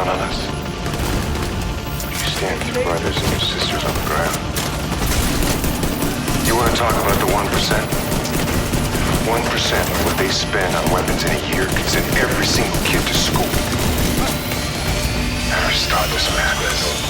down on us? Will you stand with your brothers and your sisters on the ground? You want to talk about the 1%? 1% of what they spend on weapons in a year can send every single kid to school. Never stop this madness.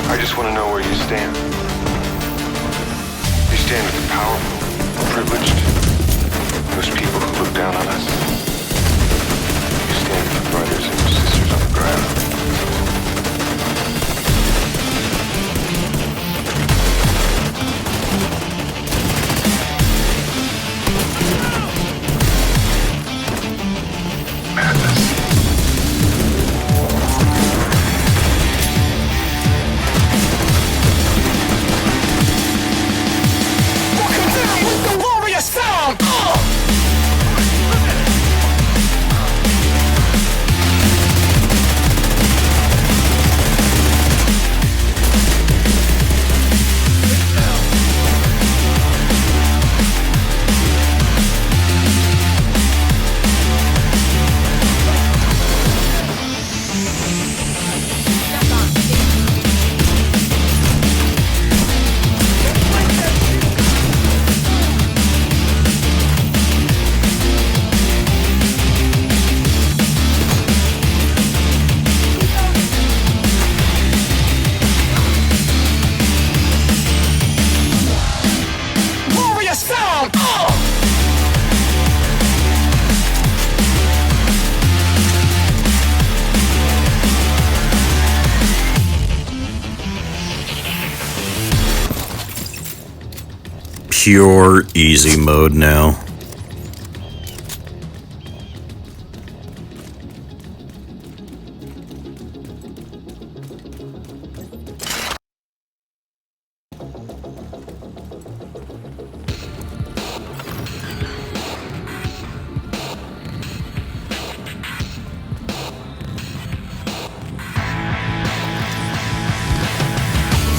I just want to know where you stand. You stand with the powerful, privileged, those people who look down on us. You stand with your brothers and your sisters on the ground. Pure easy mode now.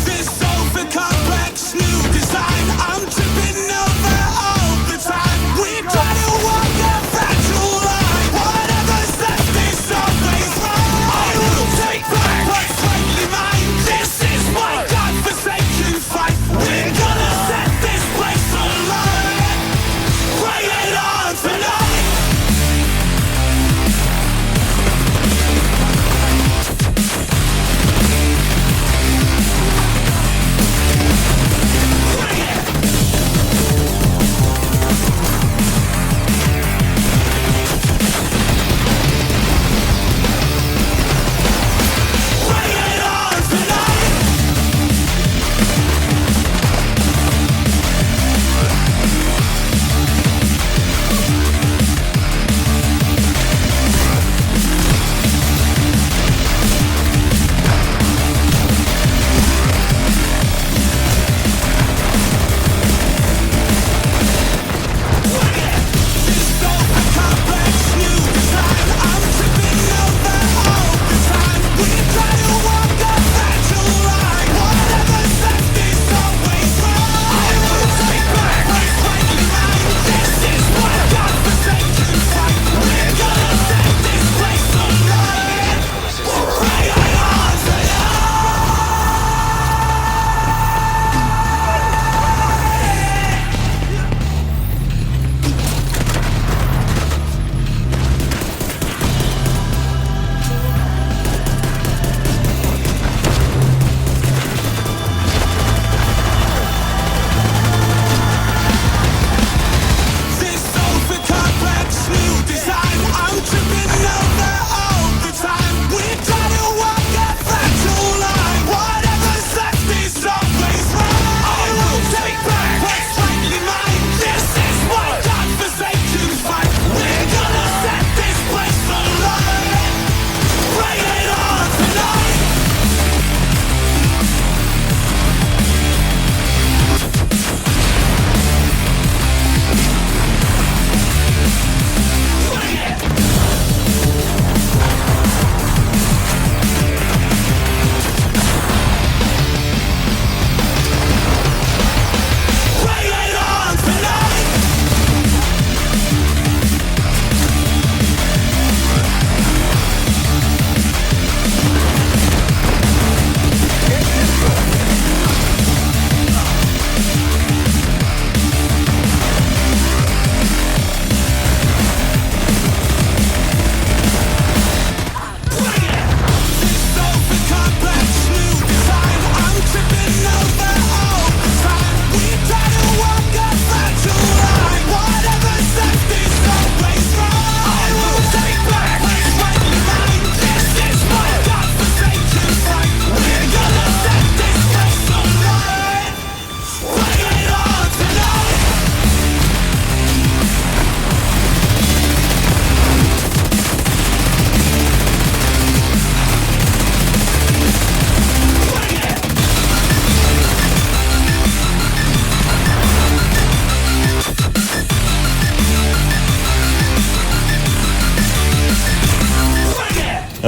This over complex new design, I'm tripping over all the time.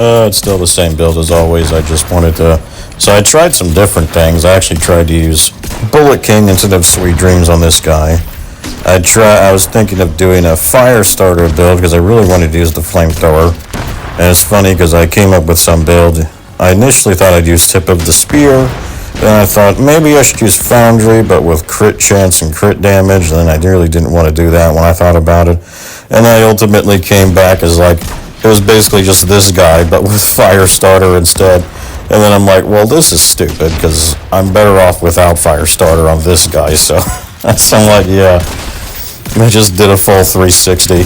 It's still the same build as always. I just wanted to... So I tried some different things. I actually tried to use Bullet King instead of Sweet Dreams on this guy. I was thinking of doing a fire starter build because I really wanted to use the flamethrower. And it's funny because I came up with some build. I initially thought I'd use Tip of the Spear. Then I thought maybe I should use Foundry, but with crit chance and crit damage. And then I really didn't want to do that when I thought about it. And I ultimately came back as like, it was basically just this guy, but with fire starter instead. And then I'm like, well, this is stupid because I'm better off without fire starter on this guy. So I'm like, yeah, I just did a full 360.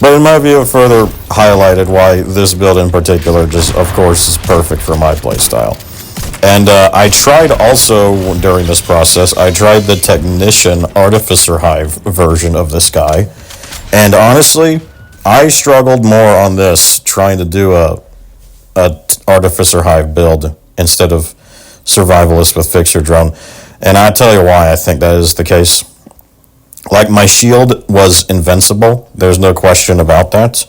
But in my view, it further highlighted why this build in particular just, of course, is perfect for my playstyle. And I tried also, during this process, I tried the Technician Artificer Hive version of this guy. And honestly, I struggled more on this, trying to do a Artificer Hive build instead of Survivalist with Fixer Drone. And I'll tell you why I think that is the case. Like, my shield was invincible. There's no question about that.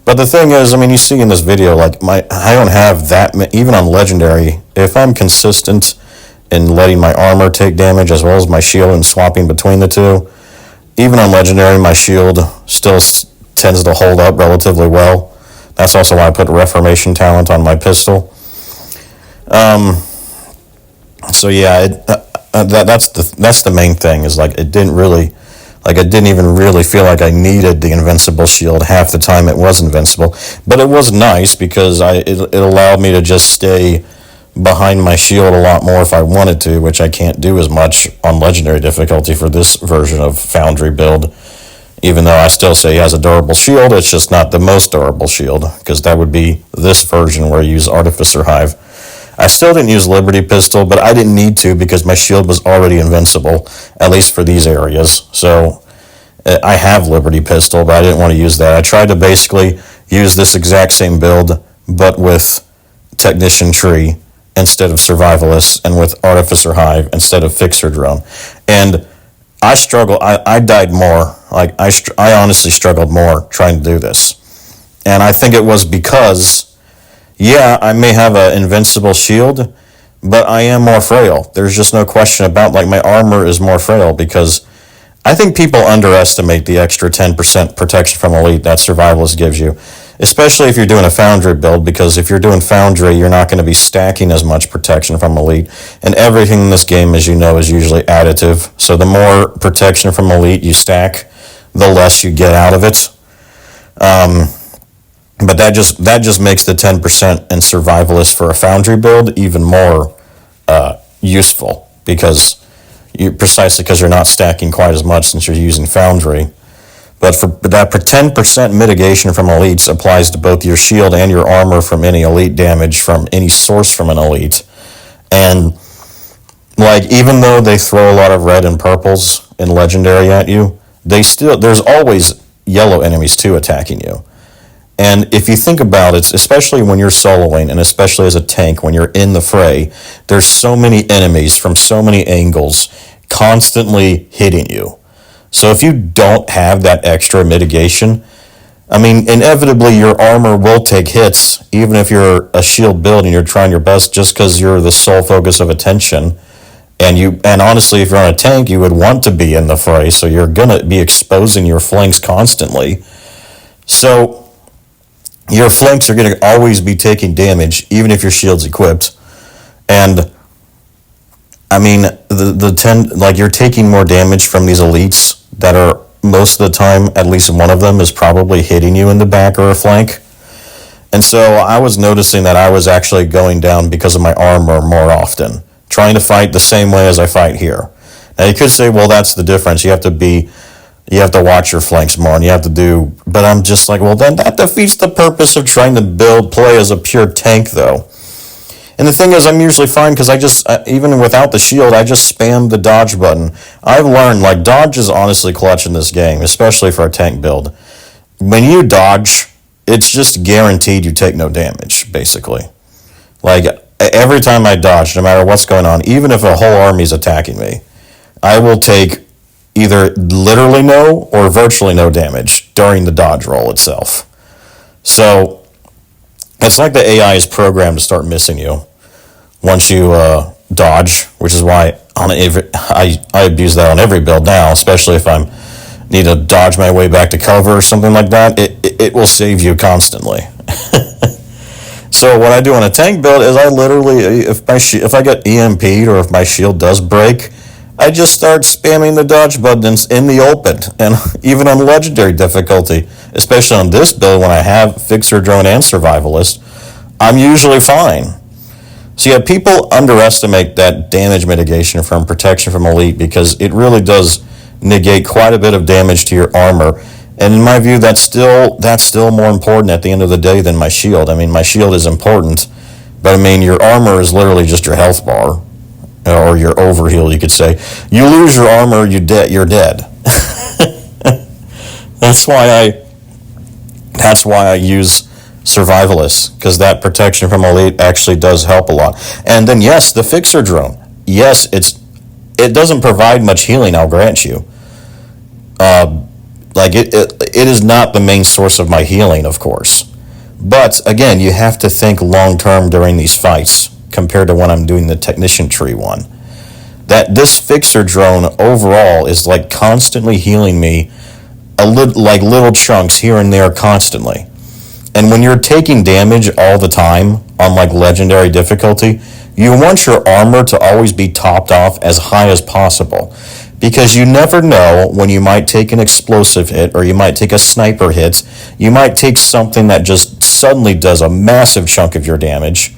But the thing is, I mean, you see in this video, like, I don't have that, even on Legendary, if I'm consistent in letting my armor take damage as well as my shield and swapping between the two, even on Legendary, my shield still tends to hold up relatively well. That's also why I put Reformation Talent on my pistol. So yeah, that's the main thing, is like, it didn't really... Like, I didn't even really feel like I needed the invincible shield. Half the time it was invincible. But it was nice because it allowed me to just stay behind my shield a lot more if I wanted to, which I can't do as much on Legendary difficulty for this version of Foundry build. Even though I still say he has a durable shield, it's just not the most durable shield, because that would be this version where I use Artificer Hive. I still didn't use Liberty Pistol, but I didn't need to because my shield was already invincible, at least for these areas. So I have Liberty Pistol, but I didn't want to use that. I tried to basically use this exact same build, but with Technician Tree instead of Survivalist, and with Artificer Hive instead of Fixer Drone. And I struggled. I died more. Like, I honestly struggled more trying to do this. And I think it was because... Yeah, I may have an invincible shield, but I am more frail. There's just no question about, like, my armor is more frail, because I think people underestimate the extra 10% protection from Elite that Survivalist gives you, especially if you're doing a Foundry build, because if you're doing Foundry, you're not going to be stacking as much protection from Elite, and everything in this game, as you know, is usually additive. So the more protection from Elite you stack, the less you get out of it. But that just makes the 10% in Survivalist for a Foundry build even more useful, because precisely because you're not stacking quite as much since you're using Foundry. But that 10% mitigation from Elites applies to both your shield and your armor from any Elite damage from any source from an Elite. And like, even though they throw a lot of red and purples in Legendary at you, there's always yellow enemies too attacking you. And if you think about it, especially when you're soloing, and especially as a tank when you're in the fray, there's so many enemies from so many angles constantly hitting you. So if you don't have that extra mitigation, I mean, inevitably your armor will take hits, even if you're a shield build and you're trying your best, just because you're the sole focus of attention. And honestly, if you're on a tank, you would want to be in the fray, so you're going to be exposing your flanks constantly. So your flanks are going to always be taking damage, even if your shield's equipped. And I mean, you're taking more damage from these Elites that are, most of the time, at least one of them is probably hitting you in the back or a flank. And so I was noticing that I was actually going down because of my armor more often, trying to fight the same way as I fight here. Now you could say, well, that's the difference. You have to watch your flanks more, and you have to do, but I'm just like, well, then that defeats the purpose of trying to play as a pure tank, though. And the thing is, I'm usually fine, because I just, even without the shield, I just spam the dodge button. I've learned, like, dodge is honestly clutch in this game, especially for a tank build. When you dodge, it's just guaranteed you take no damage, basically. Like, every time I dodge, no matter what's going on, even if a whole army's attacking me, I will take either literally no or virtually no damage during the dodge roll itself. So It's like the AI is programmed to start missing you once you dodge, which is why I abuse that on every build now, especially if I'm need to dodge my way back to cover or something like that. It will save you constantly. So what I do on a tank build is I literally, if I get EMP'd or if my shield does break, I just start spamming the dodge buttons in the open. And even on legendary difficulty, especially on this build when I have Fixer Drone and Survivalist, I'm usually fine. So yeah, people underestimate that damage mitigation from protection from elite because it really does negate quite a bit of damage to your armor. And in my view, that's still more important at the end of the day than my shield. I mean, my shield is important, but I mean, your armor is literally just your health bar, or your overheal, you could say. You lose your armor, you're dead. That's why I use Survivalist, because that protection from elite actually does help a lot. And then yes, the Fixer Drone. Yes, it doesn't provide much healing, I'll grant you. It is not the main source of my healing, of course. But again, you have to think long term during these fights compared to when I'm doing the Technician Tree one. That this Fixer Drone overall is like constantly healing me like little chunks here and there constantly. And when you're taking damage all the time on like legendary difficulty, you want your armor to always be topped off as high as possible. Because you never know when you might take an explosive hit or you might take a sniper hit. You might take something that just suddenly does a massive chunk of your damage.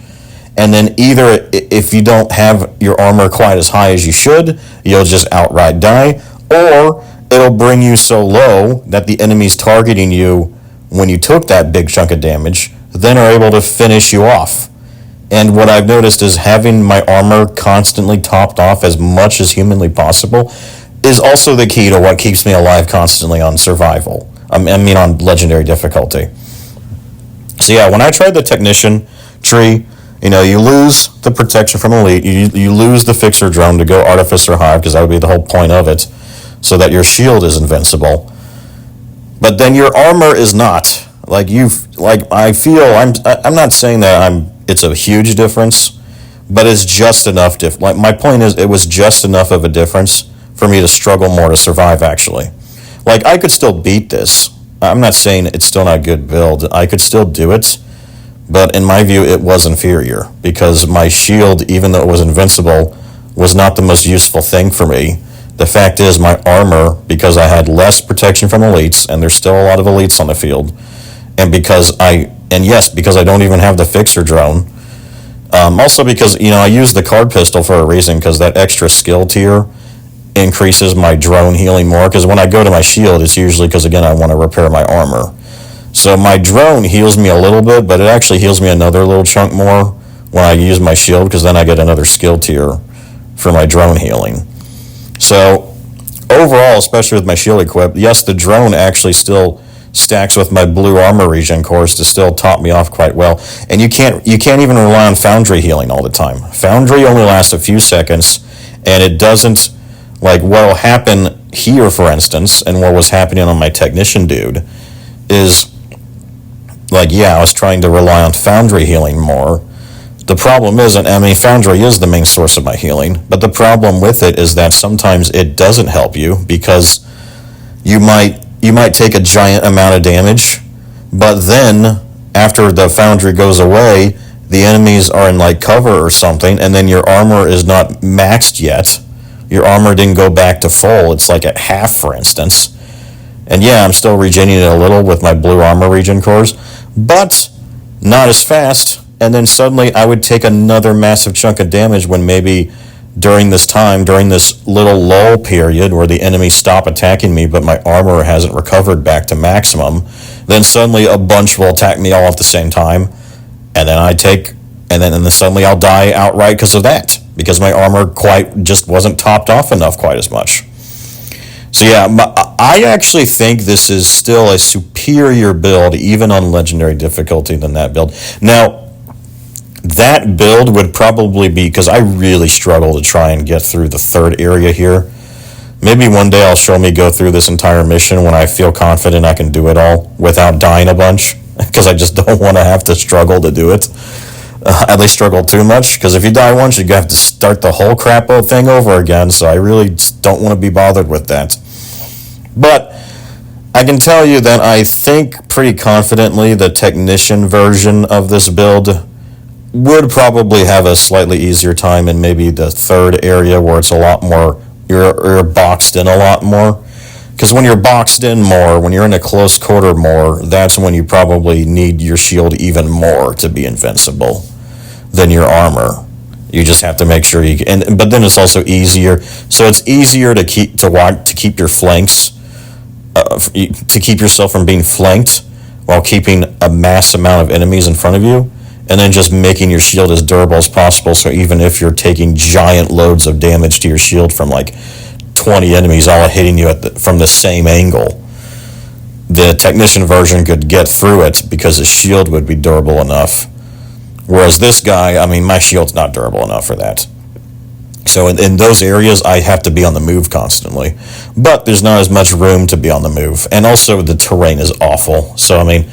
And then either if you don't have your armor quite as high as you should, you'll just outright die. Or it'll bring you so low that the enemy's targeting you when you took that big chunk of damage, then are able to finish you off. And what I've noticed is having my armor constantly topped off as much as humanly possible is also the key to what keeps me alive constantly on survival. I mean on legendary difficulty. So yeah, when I tried the Technician Tree, you lose the protection from elite, you lose the Fixer Drone to go Artificer Hive, because that would be the whole point of it, so that your shield is invincible. But then your armor is not. I'm not saying that it's a huge difference, but it's just enough. My point is, it was just enough of a difference for me to struggle more to survive, actually. Like, I could still beat this. I'm not saying it's still not a good build. I could still do it, but in my view, it was inferior, because my shield, even though it was invincible, was not the most useful thing for me. The fact is, my armor, because I had less protection from elites, and there's still a lot of elites on the field, and because I don't even have the Fixer Drone. Also because, I use the card pistol for a reason, because that extra skill tier increases my drone healing more, because when I go to my shield, it's usually because, again, I want to repair my armor. So my drone heals me a little bit, but it actually heals me another little chunk more when I use my shield, because then I get another skill tier for my drone healing. So overall, especially with my shield equipped, yes, the drone actually still stacks with my blue armor regen cores to still top me off quite well. And you can't even rely on Foundry healing all the time. Foundry only lasts a few seconds, and it doesn't, like what'll happen here, for instance, and what was happening on my Technician dude, is like, yeah, I was trying to rely on Foundry healing more. The problem is, Foundry is the main source of my healing, but the problem with it is that sometimes it doesn't help you, because you might take a giant amount of damage, but then after the Foundry goes away, the enemies are in like cover or something, and then your armor is not maxed yet. Your armor didn't go back to full. It's like at half, for instance. And yeah, I'm still regening it a little with my blue armor regen cores, but not as fast. And then suddenly I would take another massive chunk of damage when maybe during this little lull period where the enemies stop attacking me, but my armor hasn't recovered back to maximum, then suddenly a bunch will attack me all at the same time, and then suddenly I'll die outright because of that, because my armor just wasn't topped off enough quite as much. So yeah, I actually think this is still a superior build, even on legendary difficulty, than that build. Now, that build would probably be, because I really struggle to try and get through the third area here. Maybe one day I'll show me go through this entire mission when I feel confident I can do it all without dying a bunch. because I just don't want to have to struggle to do it. At least struggle too much, because if you die once, you have to start the whole crap thing over again, so I really don't want to be bothered with that. But I can tell you that I think pretty confidently the Technician version of this build would probably have a slightly easier time in maybe the third area where it's a lot more, you're boxed in a lot more. Because when you're boxed in more, when you're in a close quarter more, that's when you probably need your shield even more to be invincible than your armor. You just have to make sure you but then it's also easier. So it's easier to keep your flanks, to keep yourself from being flanked while keeping a mass amount of enemies in front of you, and then just making your shield as durable as possible. So even if you're taking giant loads of damage to your shield from like 20 enemies all hitting you from the same angle, the Technician version could get through it because his shield would be durable enough. Whereas this guy, I mean, my shield's not durable enough for that. So in those areas, I have to be on the move constantly. But there's not as much room to be on the move. And also the terrain is awful. So, I mean,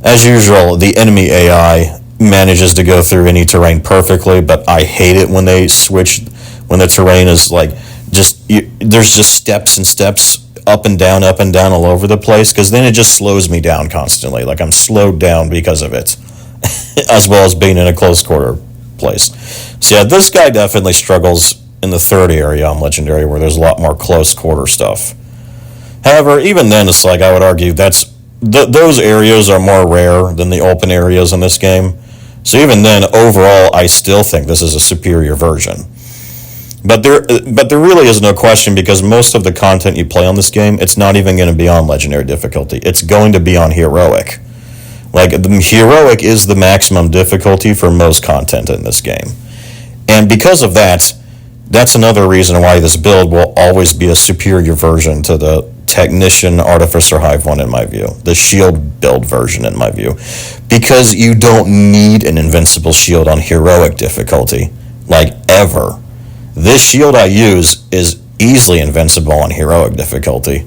as usual, the enemy AI manages to go through any terrain perfectly, but I hate it when they switch, when the terrain is like, there's just steps and steps up and down all over the place, because then it just slows me down constantly. Like I'm slowed down because of it, as well as being in a close quarter place. So yeah, this guy definitely struggles in the third area on Legendary, where there's a lot more close quarter stuff. However, even then, it's like I would argue those areas are more rare than the open areas in this game. So even then, overall, I still think this is a superior version. But there really is no question, because most of the content you play on this game, it's not even going to be on Legendary difficulty. It's going to be on Heroic. Like, the Heroic is the maximum difficulty for most content in this game. And because of that, that's another reason why this build will always be a superior version to the Technician Artificer Hive one, in my view. The shield build version, in my view. Because you don't need an invincible shield on Heroic difficulty. Like, ever. This shield I use is easily invincible on Heroic difficulty.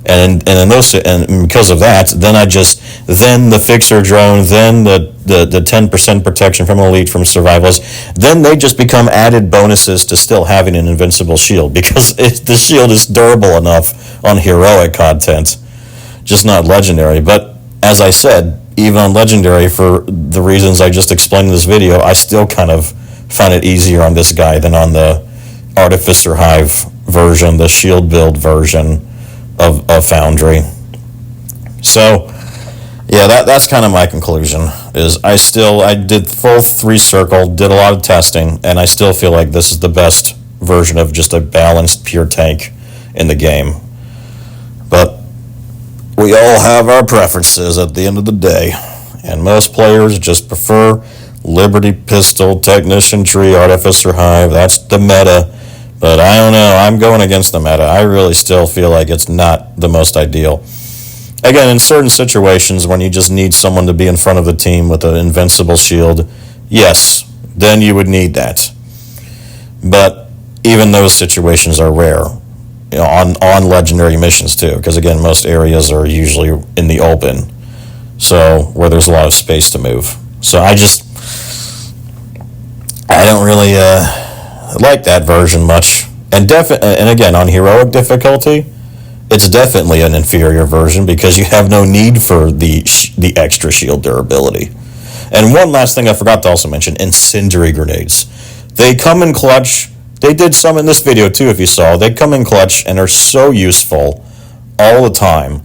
And because of that, then the Fixer Drone, then the 10% protection from Elite, from Survivalist, then they just become added bonuses to still having an invincible shield, because the shield is durable enough on Heroic content, just not Legendary. But as I said, even on Legendary, for the reasons I just explained in this video, I still kind of find it easier on this guy than on the Artificer Hive version, the shield build version of Foundry. So yeah, that's kind of my conclusion, is I did full 3-circle, did a lot of testing, and I still feel like this is the best version of just a balanced pure tank in the game. But we all have our preferences at the end of the day, and most players just prefer Liberty Pistol, Technician Tree, Artificer Hive. That's the meta. But I don't know, I'm going against the meta. I really still feel like it's not the most ideal. Again, in certain situations when you just need someone to be in front of the team with an invincible shield, yes, then you would need that. But even those situations are rare, you know, on Legendary missions too, because again, most areas are usually in the open, so where there's a lot of space to move. So I don't really like that version much. And again, on Heroic difficulty, it's definitely an inferior version, because you have no need for the extra shield durability. And one last thing I forgot to also mention, incendiary grenades. They come in clutch. They did some in this video too, if you saw. They come in clutch and are so useful all the time.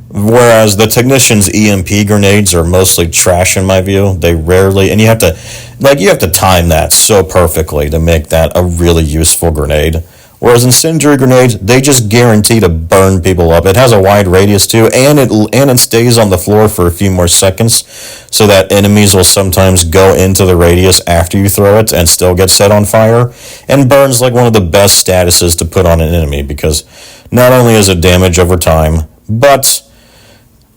Whereas the Technician's EMP grenades are mostly trash in my view. They rarely, and you have to time that so perfectly to make that a really useful grenade. Whereas incendiary grenades, they just guarantee to burn people up. It has a wide radius too, and it stays on the floor for a few more seconds, so that enemies will sometimes go into the radius after you throw it and still get set on fire. And burns like one of the best statuses to put on an enemy, because not only is it damage over time, but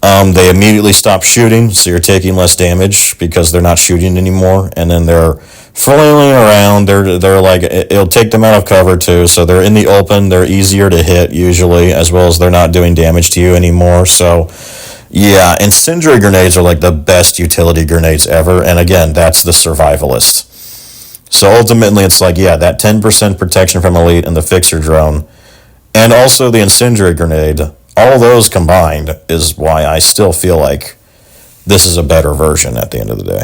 they immediately stop shooting, so you're taking less damage because they're not shooting anymore, and then they're flailing around. They're like, it'll take them out of cover too, so they're in the open. They're easier to hit usually, as well as they're not doing damage to you anymore. So Yeah, incendiary grenades are like the best utility grenades ever. And again, that's the survivalist. So ultimately, it's like, yeah, that 10% protection from elite and the fixer drone, and also the incendiary grenade, all those combined is why I still feel like this is a better version at the end of the day.